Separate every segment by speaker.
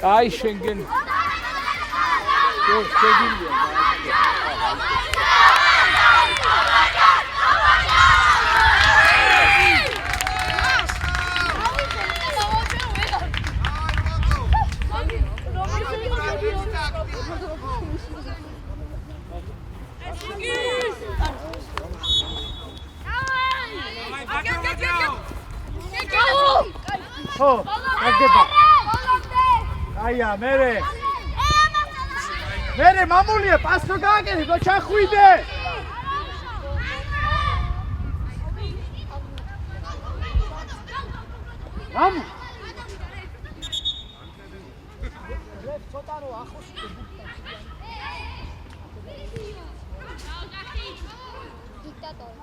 Speaker 1: კაი შენგენ შეგილია
Speaker 2: გაგდება. აია, მერე. მერე მამულია, პას რო გააკეთე, და ჩახვიდე. მამუ. ცოტა რო ახოსი დიქტატორი.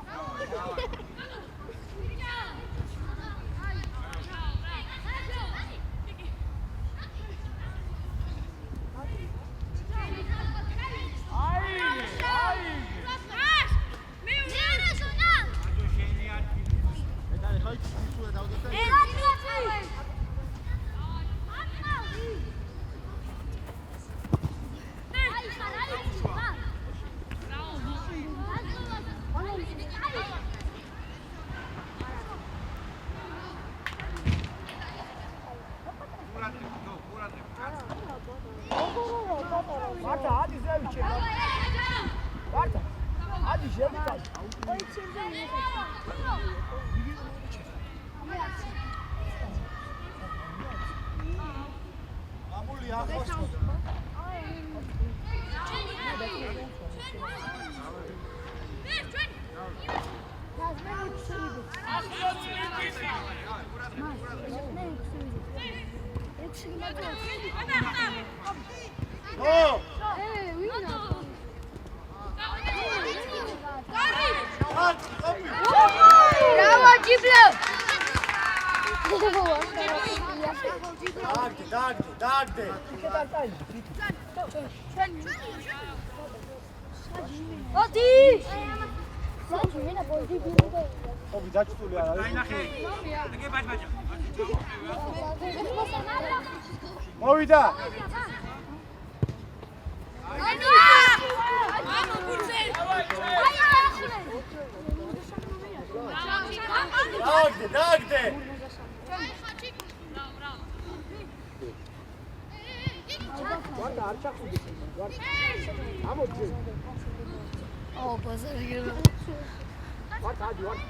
Speaker 2: მოვიდა დაგდე ვარდა არ ჩახუდი ვარდა ამოძე ო ბაზარი გერა ვარდა ადი ვარდა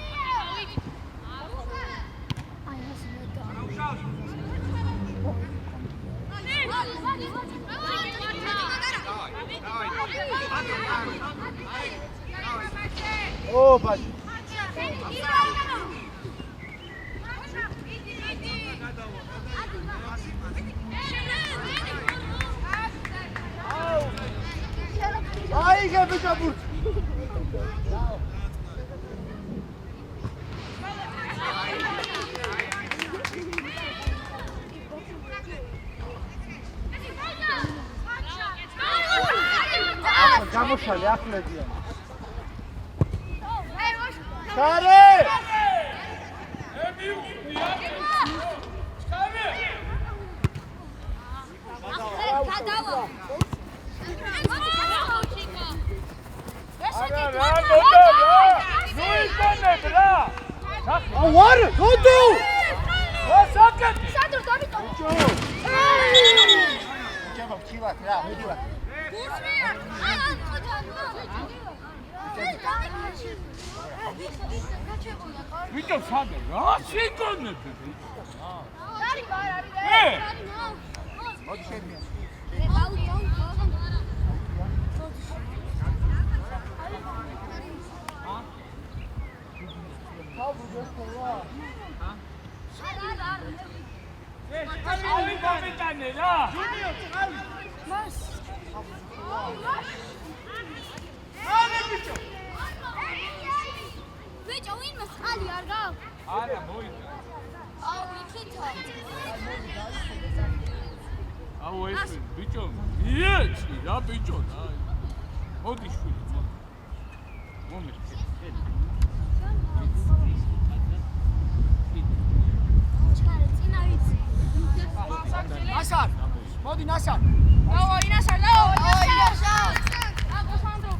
Speaker 2: აი ეს მეტა ო ბაჟი აი გაბჭაბურთ გამოშალე ახლებია კარე ვარ როდო ვასაკეთ სადურ დავიტო ჯება ქივათ რა მიდივარ ვიტო სადე რა შეგონებ არი ვარ ე მოდი შედია
Speaker 1: ინასან.
Speaker 3: Давай, Инасан, давай, Инасан. Давай, Сандро.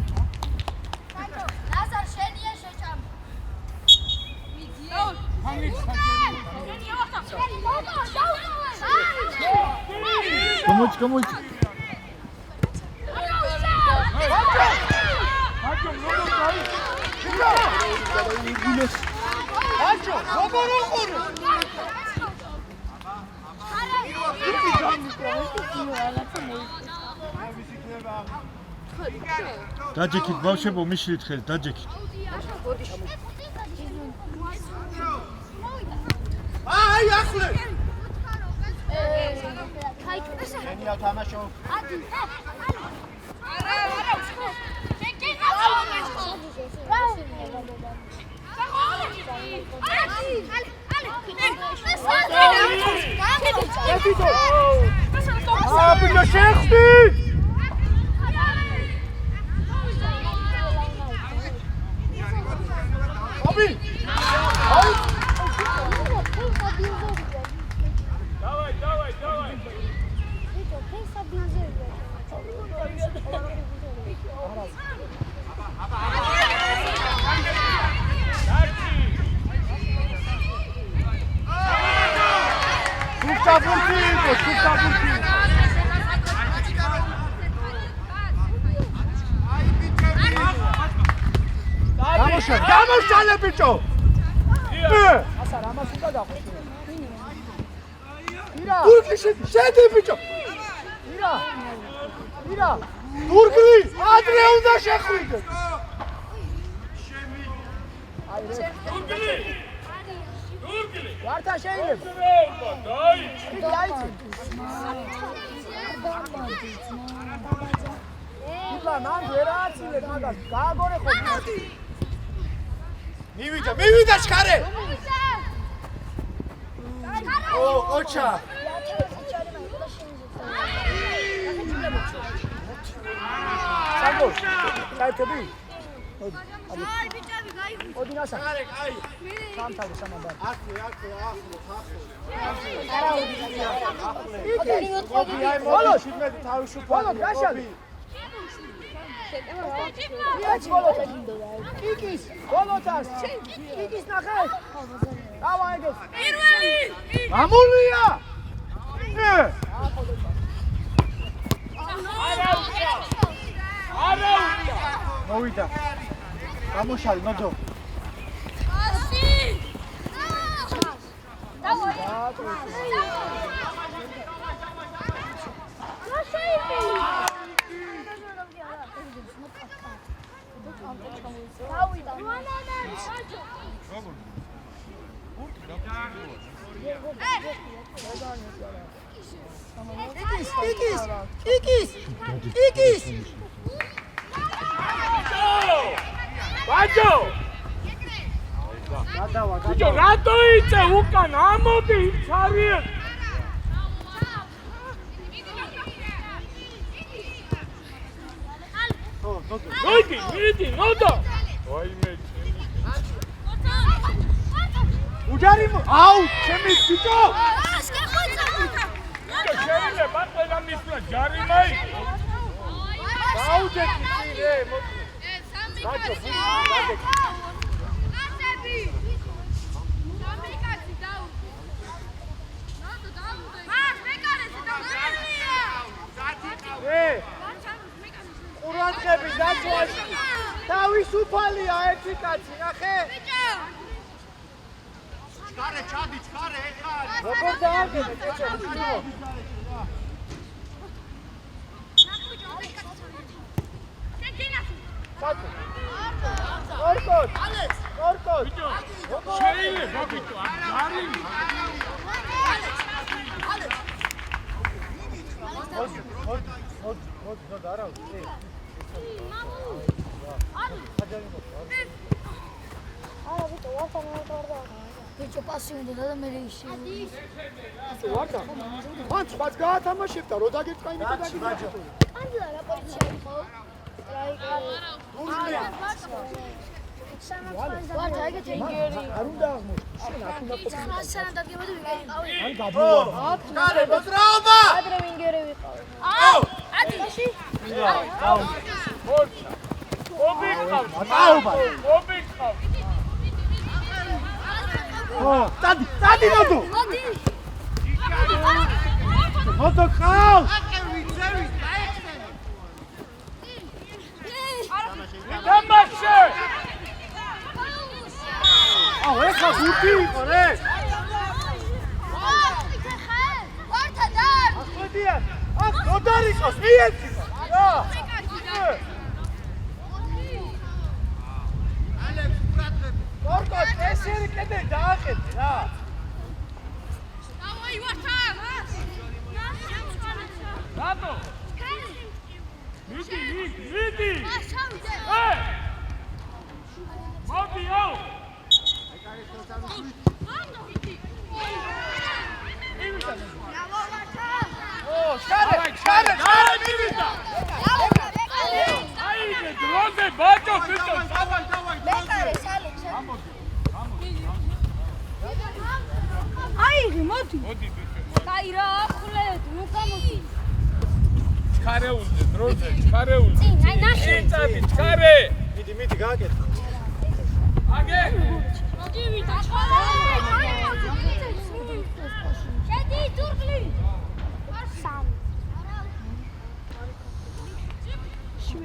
Speaker 3: Сандро, Назар შენია შეჭამ. მიდიო.
Speaker 1: Გამოიწ.
Speaker 2: აჯო, როგორ უყურე?
Speaker 1: დაჯექით ბავშვებო, მიშლით ხელი, დაჯექით.
Speaker 2: აი, ახლე.
Speaker 4: შენია თამაშო.
Speaker 2: აბა შეხტი. აბი. Давай. Дамошალე ბიჭო.
Speaker 1: ასა რამას უნდა დახვეჭო. ირა.
Speaker 2: გურგლი შედი ბიჭო.
Speaker 1: ირა.
Speaker 2: გურგლი ადრე უნდა შეხვიდე. გურგლი.
Speaker 1: ვართა შეიძლება.
Speaker 2: დაი.
Speaker 1: დაიცი. იბლა მან ვერაცილე მაგას გააგორე ხო?
Speaker 2: მივიდა შხარე. ოჩა.
Speaker 1: სანდრო, საერთები?
Speaker 3: აი, ბიჭები, გაიგო.
Speaker 1: ოდინასა.
Speaker 2: კარე, კაი.
Speaker 1: სამთავი სამაბარ.
Speaker 2: ახლო.
Speaker 1: ბოლო,
Speaker 2: 17 თავისუფალი.
Speaker 1: ბოლო, გაშალი. იაჩი ბოლო წეგინდოდა. კიკის, ბოლოთას. კიკის ნახე. დავა ეგეს.
Speaker 3: პირველი.
Speaker 2: ამულია. არა.
Speaker 1: მოვიდა. გამოშალი ნოძო.
Speaker 3: ასი. დავაი.
Speaker 1: კიკის.
Speaker 2: ბაჯო. ბიჭო, რატო იწე უკან ამოდი ცარიე. მიდი, ნოდო. ვაიმე. უჯარი აუ, ჩემი ბიჭო. შეიძლება ყველა მისვლა ჯარიმაი. დაუჯექი წირე, ბაჯო, ყურადღები დაჭვაში. თავისუფალია ერთი კაცი, ნახე. ჩქარე, ჩადი, ეხა.
Speaker 1: როგორ დააგებე, კეჩო? ორკოთ.
Speaker 2: შეიძლება ბიჭო, არი.
Speaker 1: მოდი, არა. არა, ვიტო, ვართა მომწორდა. ბიჭო, პასი უნდა და მე ისე.
Speaker 2: ვართა. მან სხვაც გაათამაშებდა, რო დაგეწყაინე და
Speaker 3: ანდლა რა პოლიცია იყო? რაიკა.
Speaker 1: ვართ ეგეთი ინგერი.
Speaker 2: არ უნდა აღმოჩნდეს. შენ აქ უნდა ყოფილიყო.
Speaker 1: ხასთან დაგემოდე ვიყავი.
Speaker 2: ან გადმოვარ.
Speaker 4: კარე მოძრაობა!
Speaker 1: ადრე ვინგერი ვიყავი.
Speaker 3: აუ! ათი!
Speaker 5: მორჩა. ობიქტავს.
Speaker 2: აუბა.
Speaker 5: ობიქტავს.
Speaker 2: დადი ნოდო.
Speaker 1: მოდი.
Speaker 2: ნოდო ხავს.
Speaker 5: დამაშე!
Speaker 2: აუ ეხლა გუთი იყო რე.
Speaker 3: ვართა დარ!
Speaker 2: ახოდიან. აქ ნოდარ იყოს, მიეცი. რა. კორკო, წესერი კიდე დააყენე რა.
Speaker 3: დავაი ვართა!
Speaker 5: რატო? მიდი!
Speaker 3: შავიდე!
Speaker 5: მოდი აუ!
Speaker 2: შარე
Speaker 5: მივიდა!
Speaker 3: დავაი!
Speaker 5: აიდე დროზე ბაჭო ფიტო!
Speaker 3: მეკარე სალი!
Speaker 1: აიღი, მოდი.
Speaker 5: მოდი ბიჭო.
Speaker 1: კაი რა, ახლეთ, ნუ გამოდი.
Speaker 5: ჩქარეულზე დროზე ჩქარეულზე.
Speaker 1: წინ, აი ნახე.
Speaker 5: იწამი ჩქარე!
Speaker 2: მიდი გააკეთე.
Speaker 5: აგე!
Speaker 1: მოდი ვიდა.
Speaker 3: შედი თურქლი!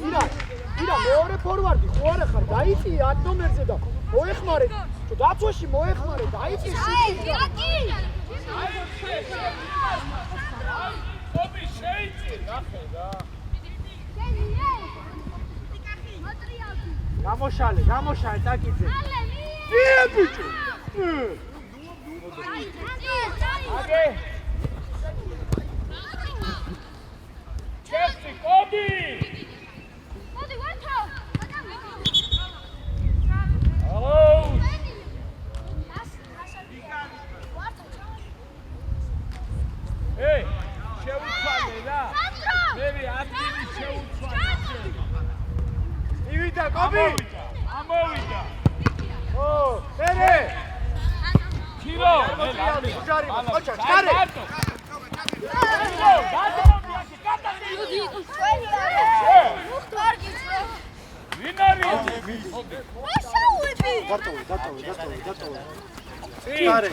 Speaker 2: ირა მეორე ფორვარდი ხო არა ხარ? დაიწი 10 ნომერზე და მოეხმარე. თუ დაცვაში მოეხმარე, დაიწი შუტი.
Speaker 5: ობი შეიწი, ნახე რა.
Speaker 2: გამოშალე დაკიძე. ია ბიჭო.
Speaker 5: აგე! ჩესტი კობი!
Speaker 3: მოდი ვართა!
Speaker 5: აუ! ეი, შეუცვალე რა. მე ადგილი შეუცვალე.
Speaker 2: მივიდა კობი.
Speaker 5: ამოვიდა.
Speaker 2: ო, მერე.
Speaker 5: ქირო,
Speaker 2: ჯარი, ოჩა, ჩქარე.
Speaker 5: ვინ არის?
Speaker 3: ვაშაუები!
Speaker 2: გატოვე.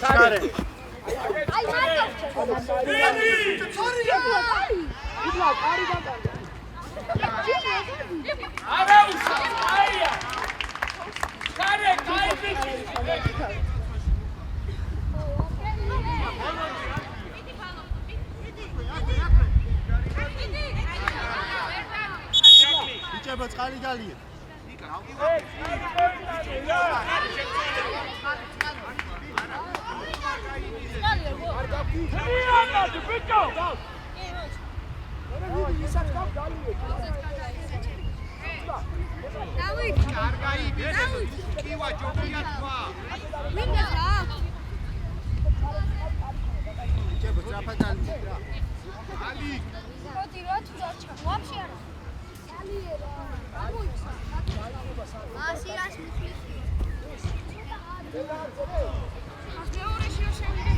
Speaker 5: ჩქარე.
Speaker 3: აი მარტო!
Speaker 2: იბლა, კარი დაკარგა.
Speaker 5: არა უშა, აია. ჩქარე, კაი ბიჭი.
Speaker 4: ბიჭებო წყალი გალია. ბიჭებო ტრაფადალი.
Speaker 3: მოდი რა თუ დაჩა. ვაფშე არა. ასირას მიხლი. მეორე შეშენდი.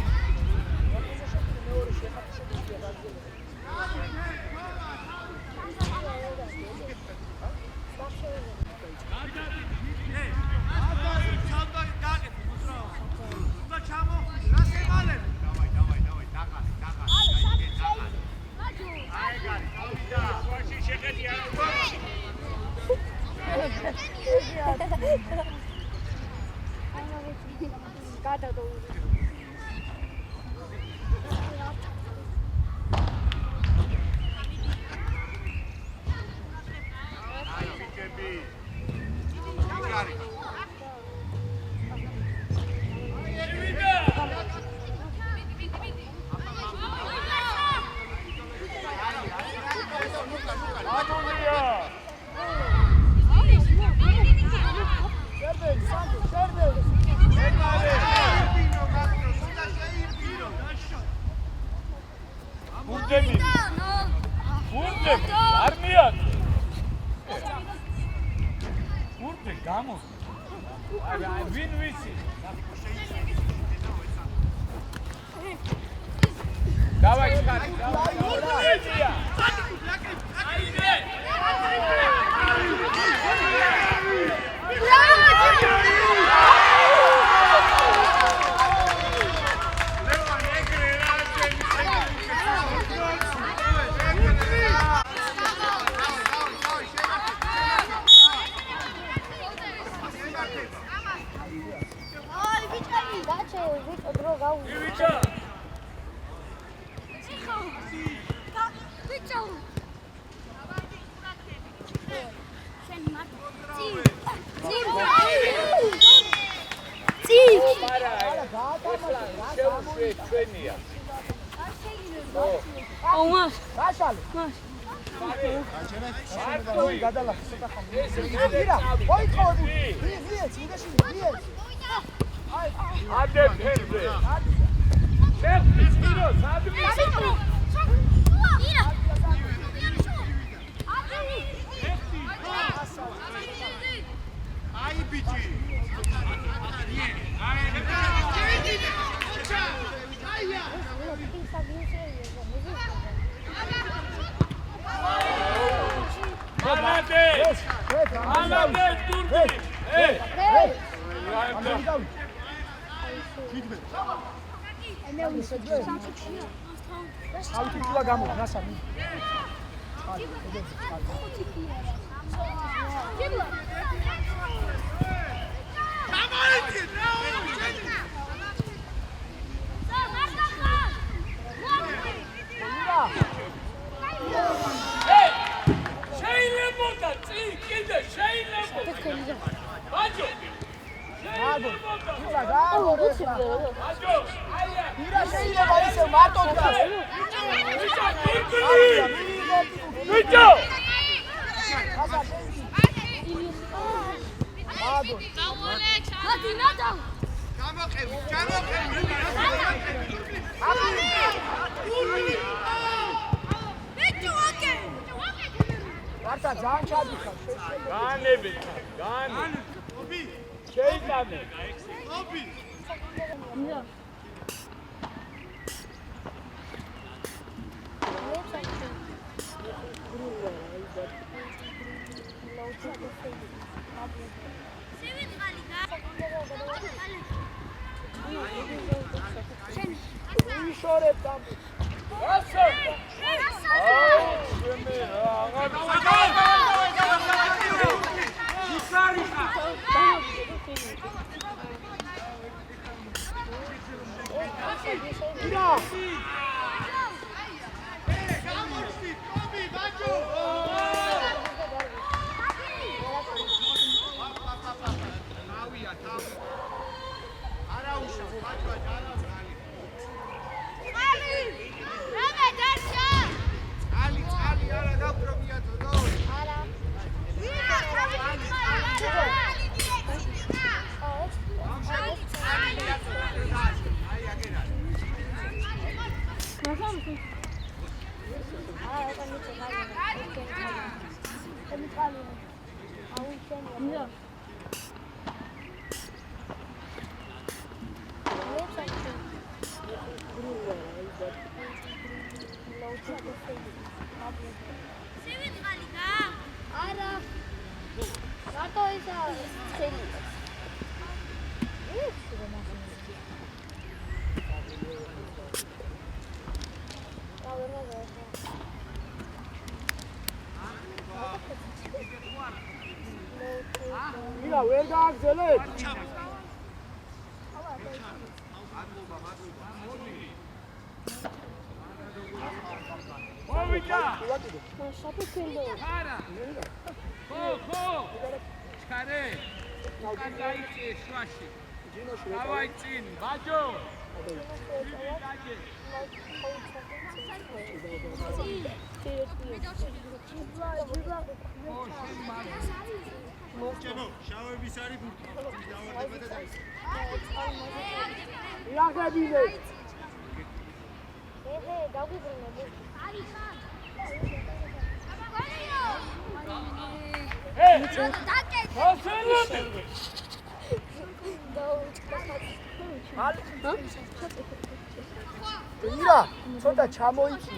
Speaker 2: ირა, ცოტა ჩამოიწი.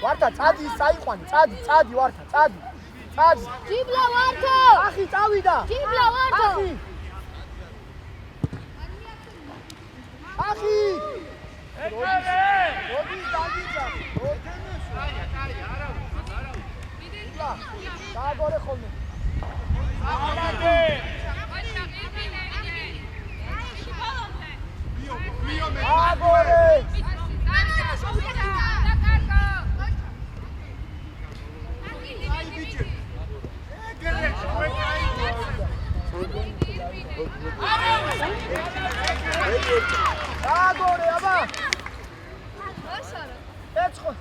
Speaker 2: ვართა წადი საიყვანი, წადი ვართა, წადი.
Speaker 1: ჯიბლა ვართო!
Speaker 2: ახი წავიდა.
Speaker 1: ჯიბლა ვართო!
Speaker 2: ახი!
Speaker 5: ეკარე!
Speaker 2: მოდი დაგიძა. დააგორე ხოლმე.
Speaker 5: აღარაგე!
Speaker 2: დააგორე! დააგორე, აბა! ეცხო.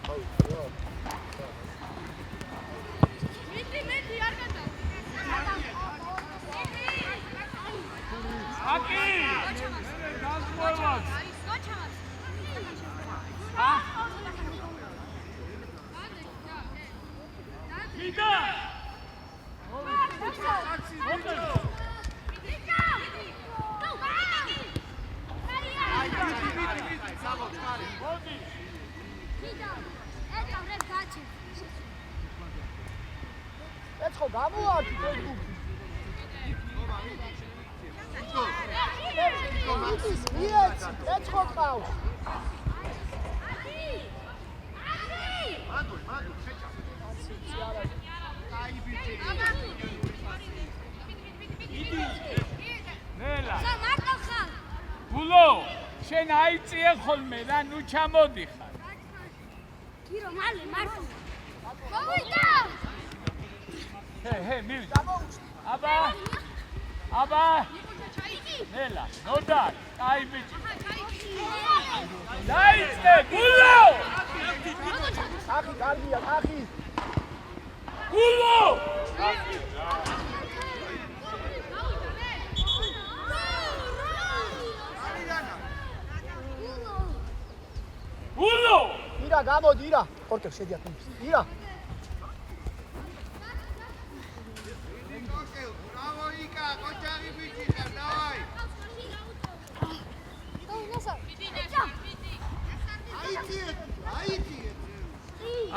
Speaker 5: აკი! გასმოვას! მიდა!
Speaker 2: ეცხო გამოვარდი ფეისბუქი. მიეცი, ეცხო ყავს.
Speaker 5: ნელა! ბულო, შენ აიწიე ხოლმე და ნუ ჩამოდიხარ.
Speaker 3: გირო მალე მარტო. მოვიდა!
Speaker 5: ჰე, მივიდა. აბა! ნელა, ნოდა, აი ბიჭი. დაიწე, ბულო!
Speaker 2: ახი კარგია, ახი.
Speaker 5: ბულო! ბულო!
Speaker 2: ირა გამოდი, ირა. კორკერ შედია თუმს. ირა.
Speaker 4: Bravo Ika, kochari bichi, davai. Aiti.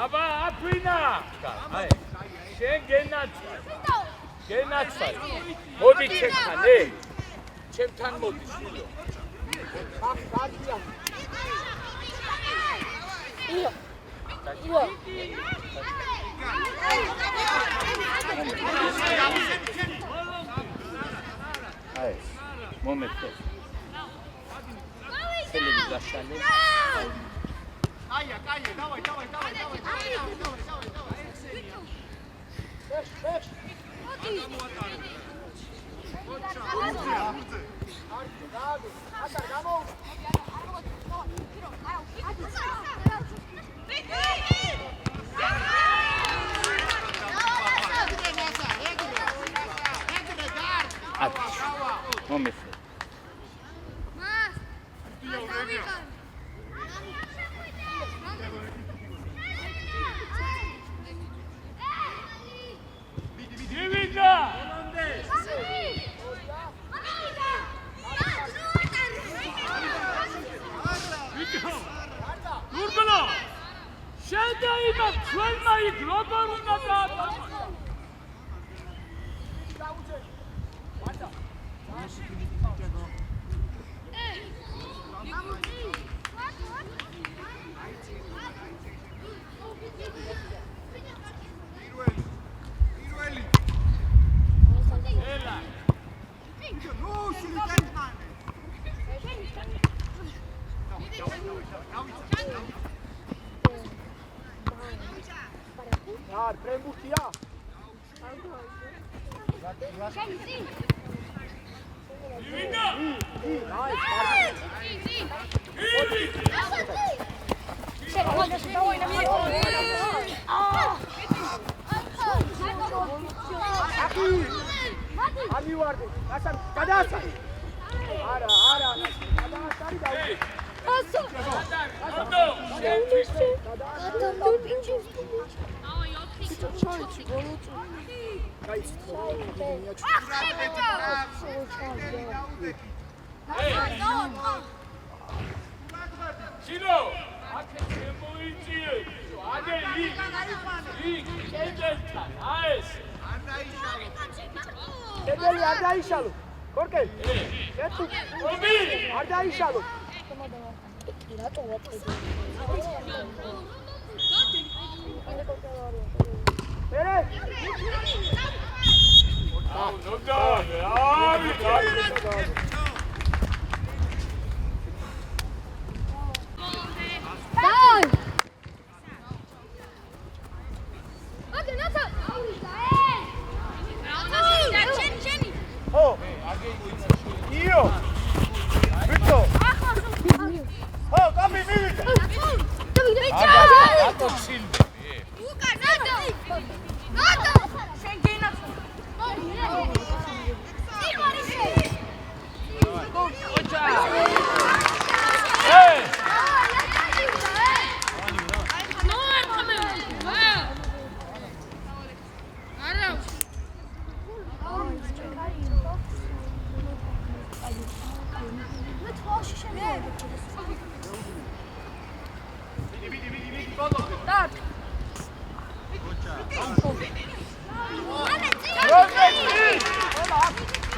Speaker 5: აბა აფინა! აი, შენ გენაცვალ. მოდი ჩემთან, ჩემთან მოდი შვილო.
Speaker 2: ახი კარგია.
Speaker 5: აი, მომეთე. ხელები გაშალე.
Speaker 4: Kaya, davai.
Speaker 2: შეშ.
Speaker 5: მომეთე. დივიდა! გურგლო! შედაიბა ჩვენმა იქ როგორ უნდა დაატოვოს?
Speaker 2: არ პრემბუქია?
Speaker 5: დივიდა!
Speaker 2: ამივარდი, ასან გადაასწარი. არა, გადაასწარი და
Speaker 1: ასო.
Speaker 5: ოდო, შენ თვითონ
Speaker 1: გადამდო პინჩი.
Speaker 5: ჩილო, აქ
Speaker 2: დაიშალო. კორკე. ერთი. არ დაიშალო.
Speaker 1: რატო ვატყიდე?
Speaker 2: მერე.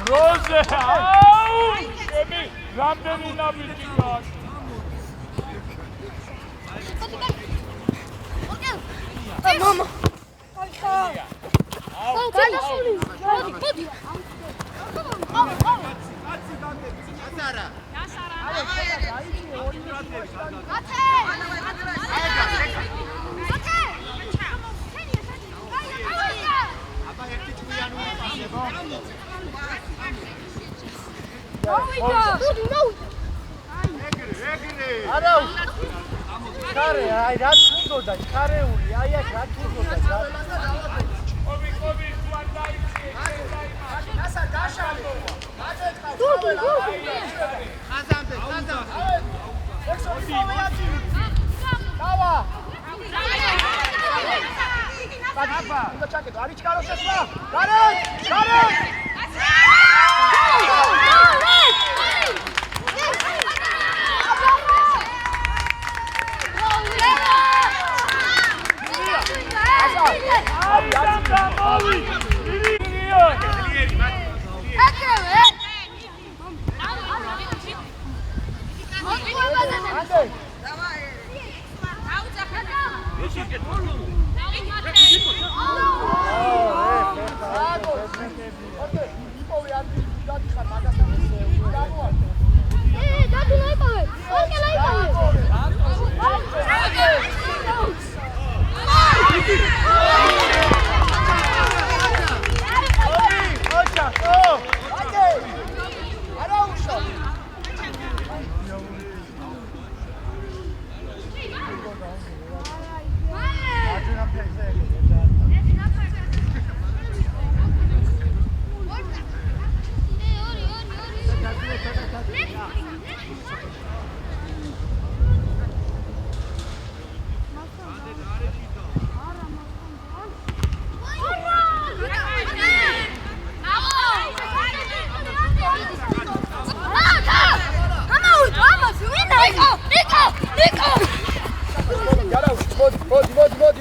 Speaker 5: როზე აუ შემი რამდენი ნაბიჯი გაქვს
Speaker 1: მამა
Speaker 5: აუ
Speaker 1: გადასული მოდი
Speaker 2: არა კარე აი რა თუნდოდა კარეული აი აქ რა თუნდოდა
Speaker 5: ობი თუ არ დაიწე
Speaker 2: ასა გაშალე ხაზამდე დავა ბაბა უნდა ჩაკეტო არის კარო შესვლა კარე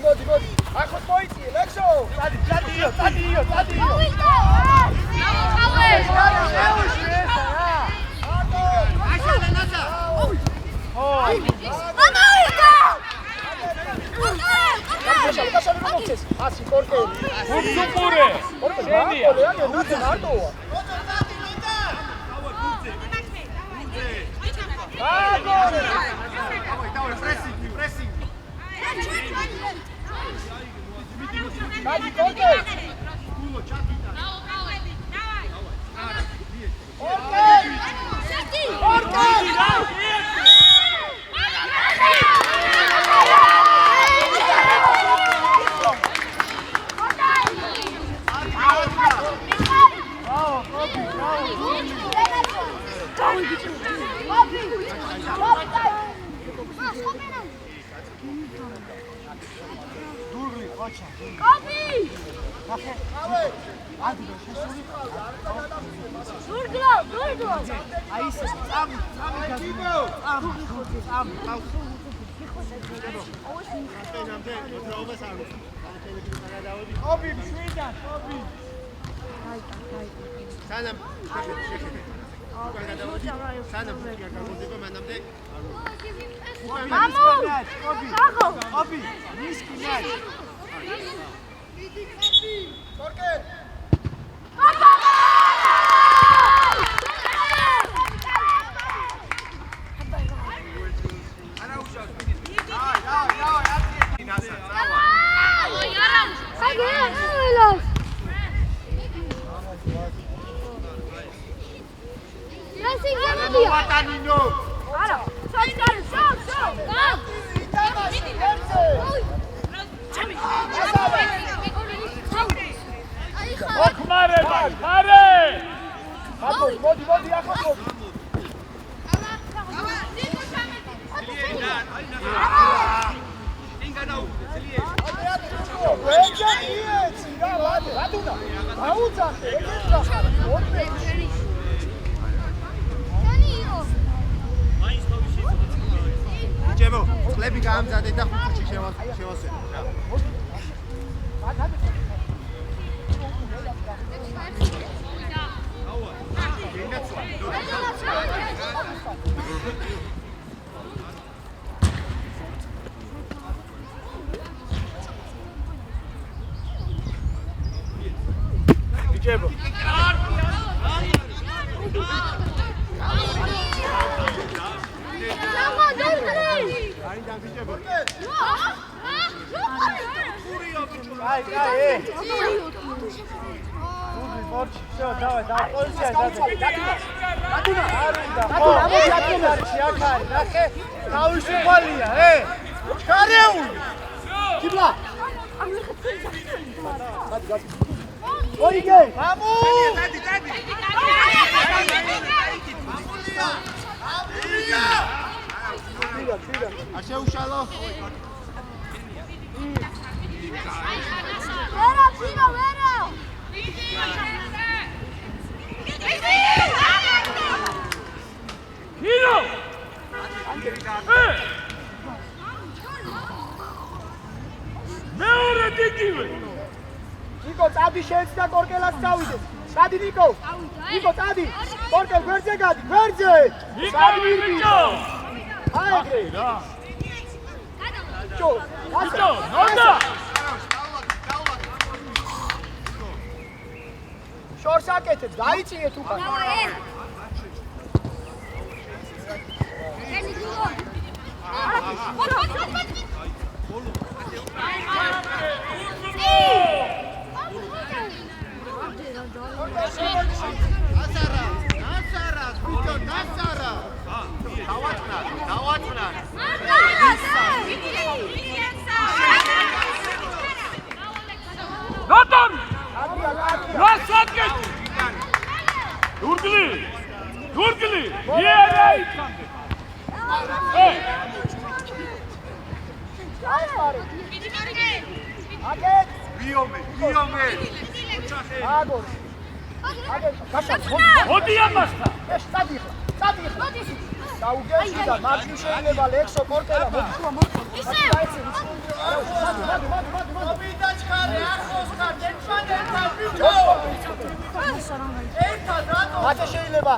Speaker 2: მოდი ახოთ მოიწიე ლექსო წადიო ასი კორკე
Speaker 5: უცუპურე შენია
Speaker 2: მარტოა Dai, corte! Obi,
Speaker 4: სანამ შეხედე. უკან გადავედი. სანამ გაგაგოდება მანამდე.
Speaker 3: მამო! საღო!
Speaker 2: აბი, მისკი ნაი. კორკე.
Speaker 4: Tanino!
Speaker 3: არა, საიტარი, სამ.
Speaker 5: ოქმარება, ხარე!
Speaker 2: მოდი, ახლა მოდი.
Speaker 4: ჯემო, წლები გაამზადე და ხუთში შევასწრე რა.
Speaker 5: ჯემო.
Speaker 2: Всё, давай, полиция,
Speaker 5: Hiro! მეორე დინგივე.
Speaker 2: ნიკო, წადი შეეცდა კორკელას წავიდეს. წადი ნიკო. ნიკო, წადი. კორკელ გვერდზე გადი, გვერდზე.
Speaker 5: ნიკო!
Speaker 2: აიგრე რა. ჩო,
Speaker 5: ნიკო, ნოდა!
Speaker 2: შორს აკეთებს, დაიწიეთ უკან.
Speaker 5: ნოდან! რასაკეთ! დურგლი! იერა იქამდე!
Speaker 2: აკეთ!
Speaker 4: ვიომე!
Speaker 2: აგორ.
Speaker 5: მოდი ამასთან!
Speaker 2: წადი. დაუგეში და მაგნი შეიძლება ლექსო კორკელა მოდი. მათე შეიძლება.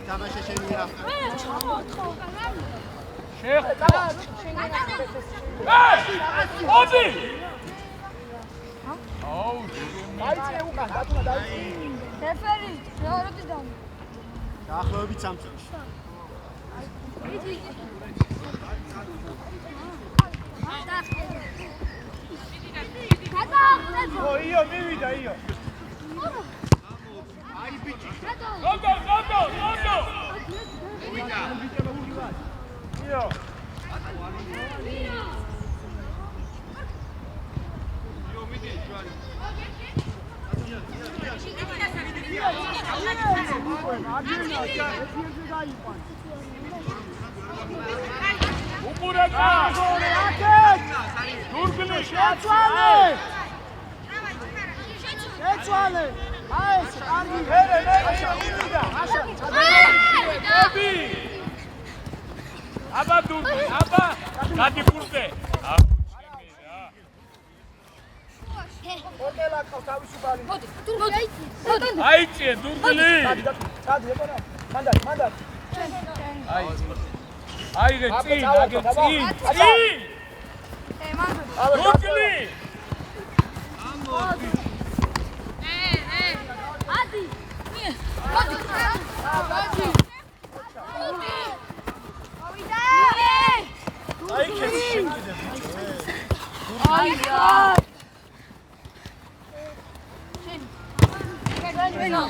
Speaker 4: თამაში შეიძლება.
Speaker 5: მოდი!
Speaker 2: დაიწე უკან, დათუნა დაიწე.
Speaker 3: რეფერი, როდის და
Speaker 4: დაახლოებით 3 წუთში.
Speaker 2: io მივიდა io.
Speaker 4: აი ბიჭი.
Speaker 5: ნოდო!
Speaker 4: ვიდა.
Speaker 2: io.
Speaker 4: მიდი ჯვარი.
Speaker 5: უყურებდა! დურგლი!
Speaker 2: ეცვალე! აეს, კარგი, ვერე, მივიდა.
Speaker 5: აბი! აბა დურგლი, გადი ფურზე! აუ, ჩემი რა!
Speaker 2: ოკელა ყავს თავისუფალი.
Speaker 1: მოდი, მოდი.
Speaker 5: აიწიე დურგლი.
Speaker 2: წადი ეკონა. მანდარ.
Speaker 5: აიღე წინ, აგე წინ. დურგლი.
Speaker 1: ადი.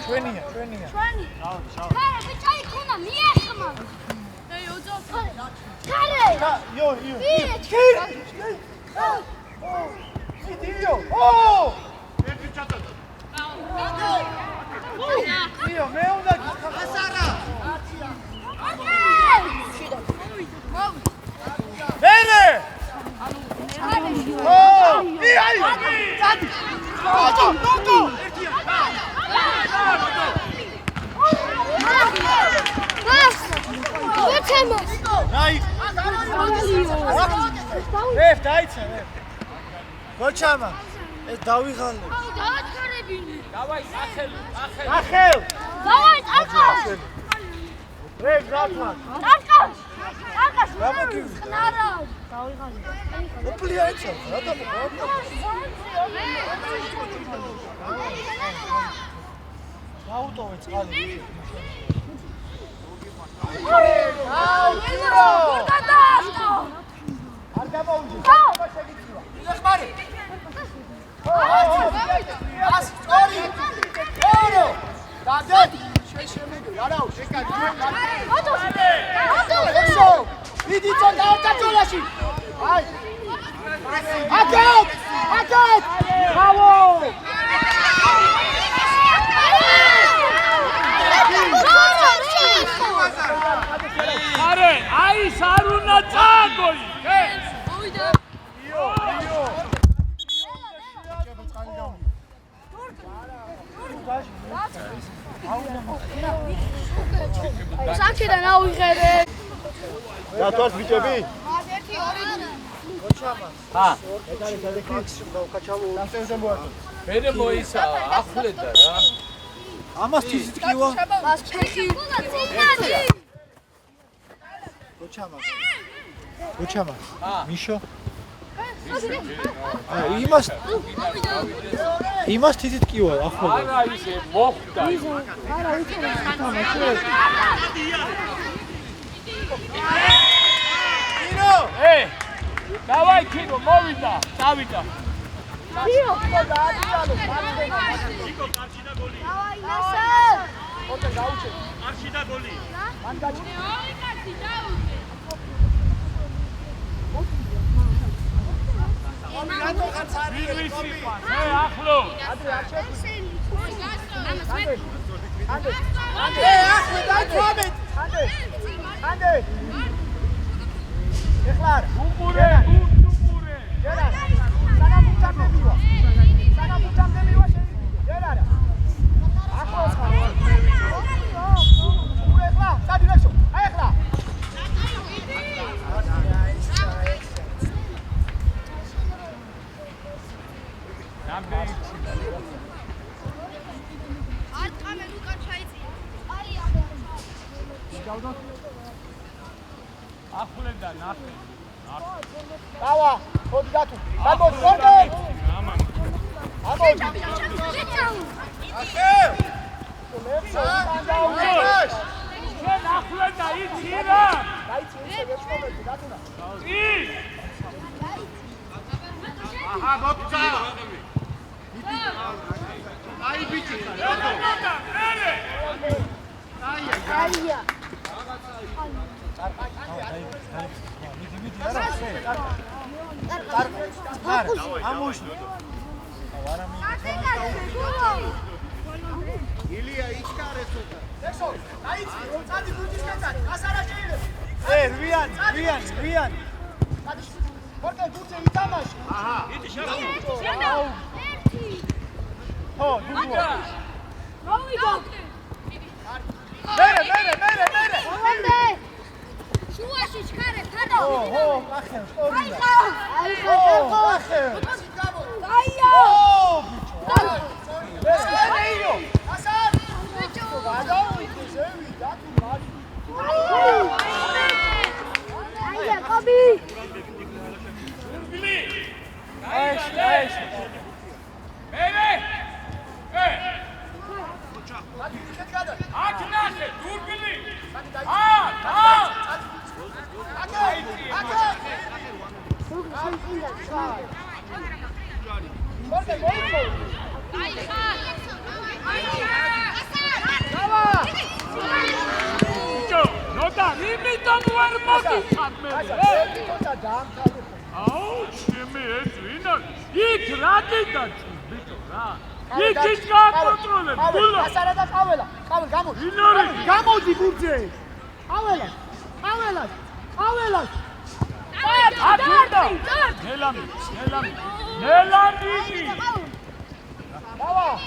Speaker 2: ჩვენია.
Speaker 1: კარე, ბიჭაი ხუნა, მიეხმა. კარე.
Speaker 2: იო.
Speaker 4: ერთი ჩატარდა.
Speaker 2: იო, მე უნდა გასარა. მერე. წადი. დო.
Speaker 6: გოჩამა ეს დავიღალე.
Speaker 5: დავაი,
Speaker 2: ახელ.
Speaker 1: დავაი, წარკას.
Speaker 2: რეგ გათმა.
Speaker 1: წარკას.
Speaker 6: რა მოგივი?
Speaker 1: ნარა.
Speaker 6: ოპლია ეცა, რა დამოყვა? დაუტოვე წყალი.
Speaker 2: არ გამოუჯი.
Speaker 6: ეხმარი.
Speaker 2: დიდი წონდა ორკაცოლაში. აი. აკეთ! ბრავო!
Speaker 5: არე, აი სარუნა წაგოი.
Speaker 1: საჩიდან ავიღერე.
Speaker 2: რა თავს ბიჭები?
Speaker 1: 1 2
Speaker 6: გოჩამა.
Speaker 5: ჰა,
Speaker 2: დასენზე მოაწო.
Speaker 5: მერე მოისა, ახლედა რა.
Speaker 6: ამას თვისით კივა?
Speaker 1: მას ფეხი.
Speaker 6: გოჩამა.
Speaker 5: ჰა.
Speaker 6: მიშო. იმას თვისით კივა ახლა.
Speaker 5: არა ისე მოხდა. დავაი ქირო, მოვიდა, წავიდა.
Speaker 1: დავაი, მასა.
Speaker 2: ოტე გაუჩე.
Speaker 4: არში და გოლი.
Speaker 2: მან გაჩი.
Speaker 5: ვისი ხარ? ახლო.
Speaker 2: ადრე არ შეხვი. ანდე.
Speaker 6: ახლა დაიწყეთ.
Speaker 2: ანდე. ეხლა არა.
Speaker 5: უყურე.
Speaker 2: ჯერა. სანამუჭამდე მივა შეიძლება. ჯერა. ახლოს ხარ. უყურე ეხლა. დადი ვეშო. აი ეხლა.
Speaker 5: ახლედა ნახე.
Speaker 2: დავა, ხოდი დათუ. გამოდი, ხოდი. ამოდი.
Speaker 6: ახელ.
Speaker 5: შენ ახლედა იცი რა?
Speaker 2: დაიცი ისე ვეშმომეთი, დათუნა.
Speaker 5: ის.
Speaker 4: აჰა, მოწა. აი ბიჭი, რატო?
Speaker 1: აია.
Speaker 6: ამოშ.
Speaker 4: ილია ისკარე ცოტა.
Speaker 2: ექსო, დაიცი, წადი ბუჯის კაცარი, ასარა შეიძლება.
Speaker 6: რვიანი.
Speaker 2: წადი. ხორკე გუცე ითამაში.
Speaker 4: აჰა, იდი შევა.
Speaker 2: ხო, დუგო.
Speaker 1: მოვიდა.
Speaker 2: მერე.
Speaker 1: მომდე. შუაში ჩქარე, თადო.
Speaker 2: ახლა, სწორია.
Speaker 1: აი ხო.
Speaker 2: ახლა.
Speaker 1: აია.
Speaker 5: ნოდა, იმიტომ ვერ მოგიხარ მე. აუ, ჩემი ეს ვინა? იქ რა გიდაჭი, ბიჭო რა? იქ ის გაკონტროლებ, გულო.
Speaker 2: ასარა და ყაველა, გამო.
Speaker 5: ინორი,
Speaker 2: გამოდი გურძე. ყაველა.
Speaker 5: ატუნდა. ნელამი.
Speaker 2: დავა.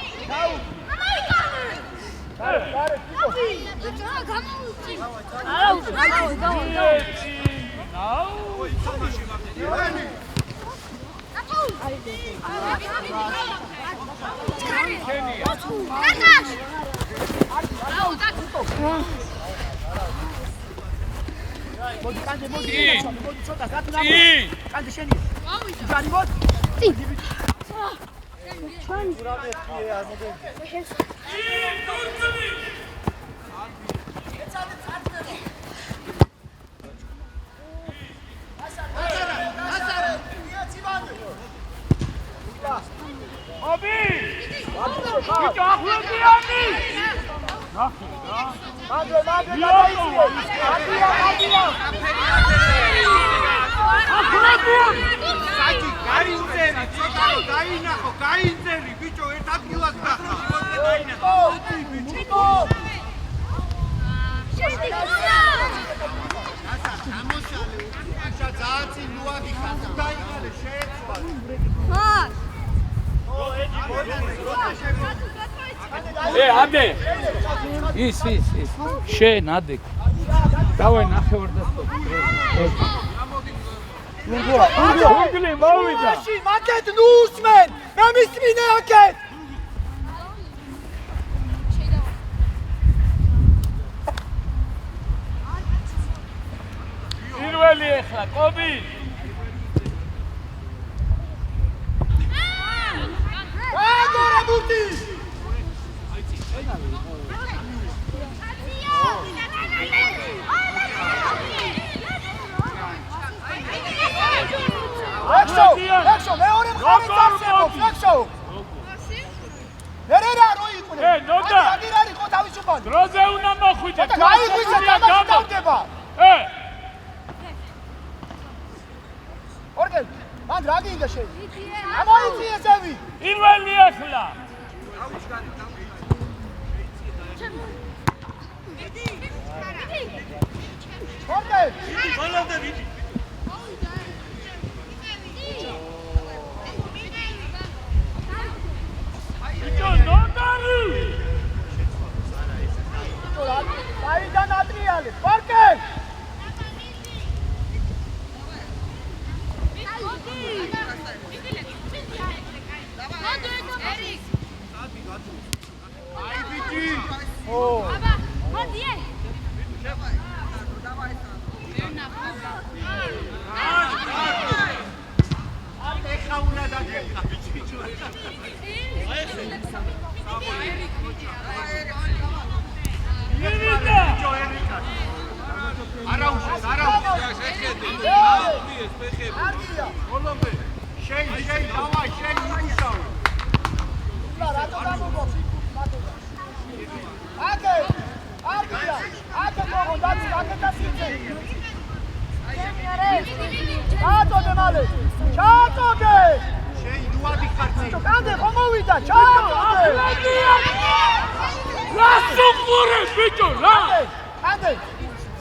Speaker 4: გაინწერი ბიჭო ერთ ადგილას გახდა შევოდი დაინახო ამოსალე უკაშა ძააცი ლუაგი ხარ დაიღალე შეეცვა
Speaker 5: ადე ის შენ ადე დავაი ნახევარდასტო გუგლი მოვიდა
Speaker 2: მაკეთ ნუსმენ მე მისმინე აკეთ
Speaker 5: პირველი ახლა კობი
Speaker 2: აგორა ბუტი Flexo, მეორე მხარეს არსებობს, Flexo. ერერა რო იყვნენ.
Speaker 5: ნოდა.
Speaker 2: აგირალი ხო თავისუფალი.
Speaker 5: დროზე უნდა მოხვიდე.
Speaker 2: გაიღვიძე თამაში დავდება. ორგენ, მან რა გინდა შენ? ამოიწიე ზევი.
Speaker 5: პირველი ახლა.
Speaker 2: ორგენ.
Speaker 4: ბოლომდე ვიდი
Speaker 2: აიდან ატრიალე, პარკენ!
Speaker 4: აი ბიჭი!
Speaker 2: ო!
Speaker 3: აბა, მოდიე!
Speaker 4: ეხა უნდა დაგეხა ბიჭი. არაუშეს ბოლომდე შენ დავაი შენ უშავე
Speaker 2: რატო გამოგოც აკე არგია აკე მოგონდაც აკეთასიძე ჩაწოდე მალე ჩაწოდე
Speaker 4: შენ ლუადი ხარცი
Speaker 2: კანდე ხომ მოვიდა ჩაწოდე
Speaker 5: რასუყურე ბიჭო რა
Speaker 2: კანდე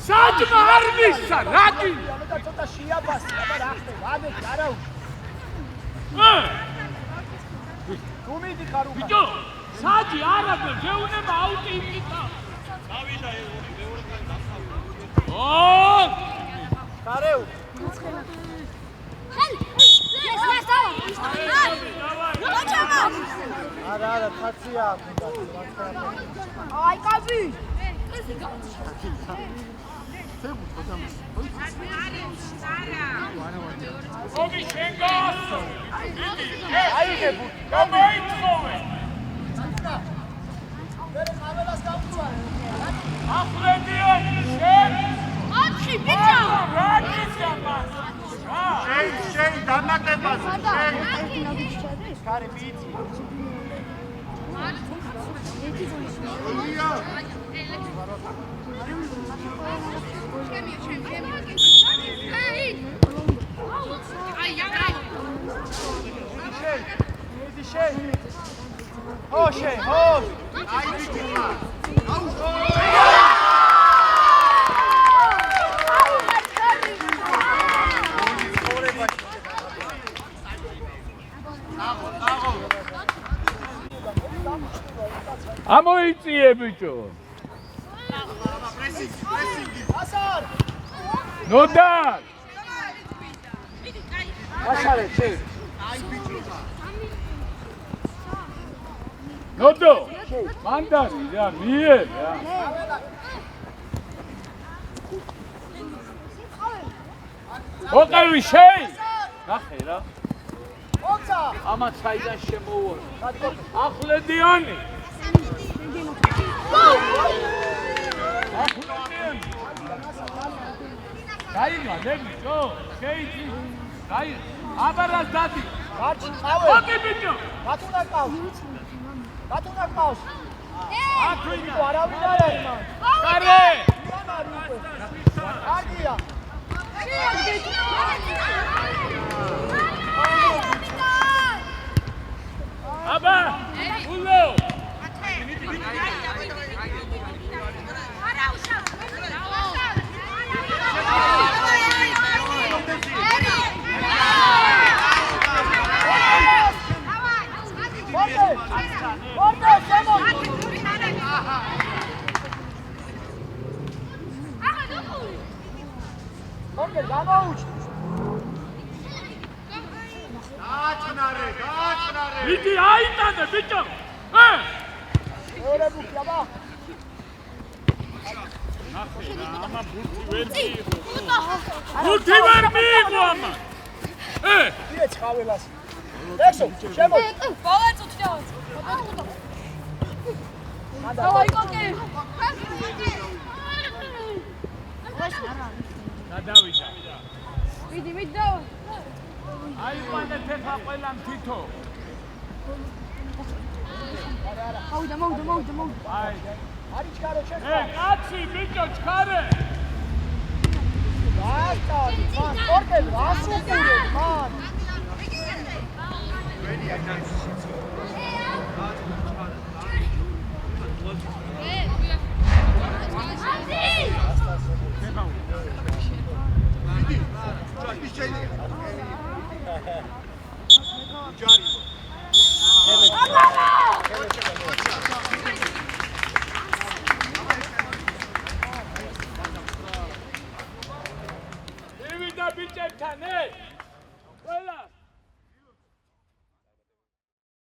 Speaker 5: საჭმა არ მისცა რაგი
Speaker 2: და ცოტა შეაბასი აბა რა ხდება ამე არაუ გუმიდი ხარ უკან
Speaker 5: ბიჭო საჭი არაგო შეუნება აუტი იმიტა
Speaker 4: დავიდა მეორე კაცი დასავლე
Speaker 5: ო
Speaker 2: ხარეუ არა თაცია აი კაბი
Speaker 5: ობი შენგას
Speaker 2: აიღებუ
Speaker 5: გამოიწოვე
Speaker 2: მერე ხაველას გავწვარე
Speaker 5: ახლედია შენ
Speaker 3: ოთხი ბიჭო
Speaker 5: რა გისგამას
Speaker 4: შენ დამატებაზე შენ
Speaker 6: კარი მიწი. Hoşe, hoş.
Speaker 4: აი ბიჭო.
Speaker 5: ამოიწიე ბიჭო.
Speaker 2: ასარ
Speaker 5: ნოდარ.
Speaker 2: აშარე შე
Speaker 5: ნოდო. მანდარი რა, მიე რა. ოკავი შეი. ნახე რა.
Speaker 2: ოცა
Speaker 5: ამათ საიდან შემოუვა. ახვლედიანი. ახვლედიანი. გაიგა, ბიჭო. შეიძი. გაი. აბარას დადი.
Speaker 2: გაჩი ყავე
Speaker 5: ოკი ბიჭო.
Speaker 2: ბატუნა ყავს ბატუნა ყავს
Speaker 5: ათვინა.
Speaker 2: არავინ არ არის მან
Speaker 5: კარე.
Speaker 2: აგია
Speaker 5: აბა. ულო.
Speaker 2: ორდე შემო ორდე გამოუჩ
Speaker 4: გააჩნარე.
Speaker 5: მიდი აიტანე ბიჭო.
Speaker 2: ორე ბუქი აბა
Speaker 5: ნახე რა, ამა ბურთი ვერ მიიღო. ბურთი ვერ მიიღო ამა.
Speaker 2: ირე ჩხაველას ექსო შემო
Speaker 5: გადავიდა.
Speaker 3: მიდი დავა.
Speaker 5: აიყვანე თეფა ყველამ თითო.
Speaker 3: მოვიდა.
Speaker 5: აი.
Speaker 2: არის ჩქარო შეხა
Speaker 5: კაცი ბიჭო ჩქარე.
Speaker 2: გასტავი მან ორდე ასუყურე მან
Speaker 5: მივიდა ბიჭებთან, ყველა